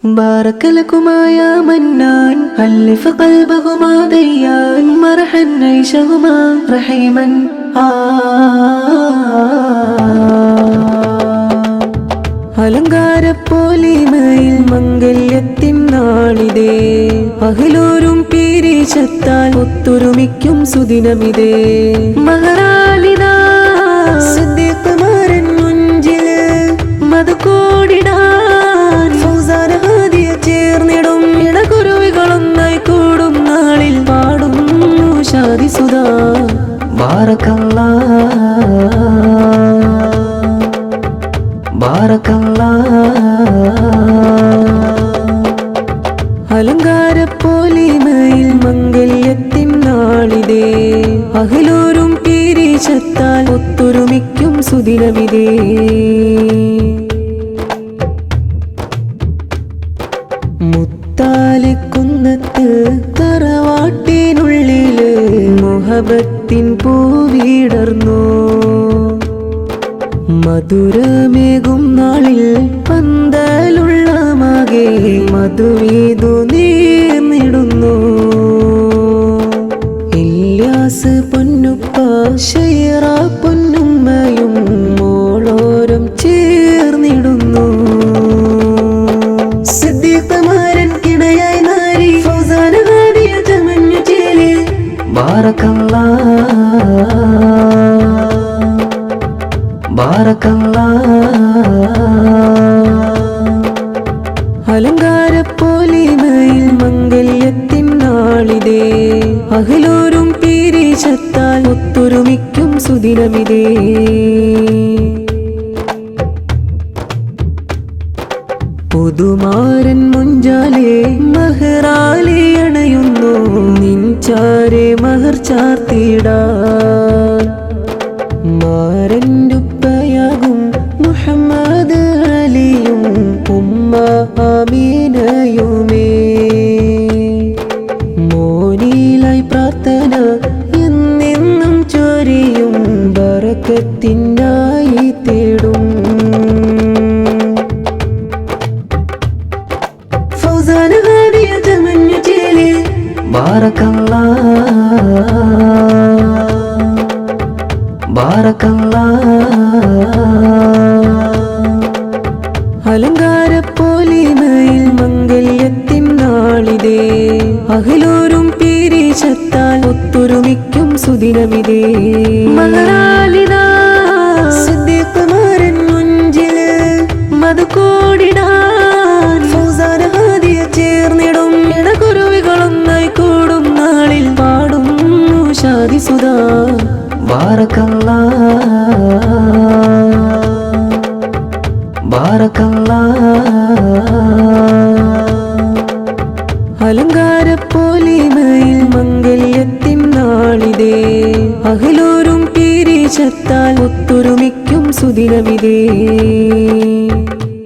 بارك لكما يا منان ألف قلبهما ديان مرحا عيشهما رحيما അലങ്കാരപ്പോലിമയിൽ മംഗല്യത്തിൻ നാളിതേ അഖിലോരും പീരീശത്താൽ ഒത്തൊരുമിക്കും സുദിനമിതേ മഹറാലിതാ സിദ്ദീഖുമാരൻ മുഞ്ചില് മധുകോടിടാൻ ഫൗസാന ഹാദിയ ചേർന്നിടും ഇണകുരുവികളൊന്നായി കൂടും നാളിൽ പാടുന്നു ഷാദിസുദാ ബാറക്കല്ലാഹ് അലങ്കാരപ്പോലിമയിൽ മംഗല്യത്തിൻ നാളിതേ അഖിലോരും പീരീശത്താൽ ഒത്തൊരുമിക്കും സുദിനമിതേ മുത്താലിക്കുന്നത്ത് തറവാട്ടിനുള്ളില് മുഹബത്തിൻ പൂവിടർന്നു മധുരമേകും നാളിൽ പന്തലുള്ള മകെ മധുവീതു നീർന്നിടുന്നു ഇല്യാസ് പൊന്നുപ്പ ഷൈറ പൊന്നുമ്മയും മോളോരം ചേർന്നിടുന്നു സിദ്ദീഖുമാരൻ കിണയായി നാരി ഫൗസാന ഹാദിയ ചമഞ്ഞു ചേലി അലങ്കാരപ്പോലിമയിൽ മംഗല്യത്തിൻ നാളിതേ അഖിലോരും പീരീശത്താൽ ഒത്തൊരുമിക്കും സുദിനമിതേ പുതുമാരൻ മുഞ്ചാലേ മഹറാലി അണയുന്നു നിൻചാരെ മഹർ ചാർത്തിടാൻ മാരൻ്റുപ്പയാകും മുഹമ്മദ് അലിയും ഉമ്മ ആമീനയുമേ മോനിലായി പ്രാർത്ഥന എന്നെന്നും ചൊരിയും ബറക്കത്തിനായി തേടും ഫൗസാന ഹാദിയ ചമഞ്ഞു ചേലി അലങ്കാരപ്പോലിമയിൽ മംഗല്യത്തിൻ നാളിതേ അഖിലോരും പീരീശത്താൽ ഒത്തൊരുമിക്കും സുദിനമിതേ മഹറാലിതാ സിദ്ദീഖുമാരൻ മുഞ്ചില് മധുകോടിടാൻ ഫൗസാന ഹാദിയ ചേർന്നിടും ഇണകുരുവികളൊന്നായി കൂടും നാളിൽ പാടുന്നു ഷാദിസുദാ അലങ്കാരപ്പോലിമയിൽ മംഗല്യത്തിൻ നാളിതേ അഖിലോരും പീരീശത്താൽ ഒത്തൊരുമിക്കും സുദിനമിതേ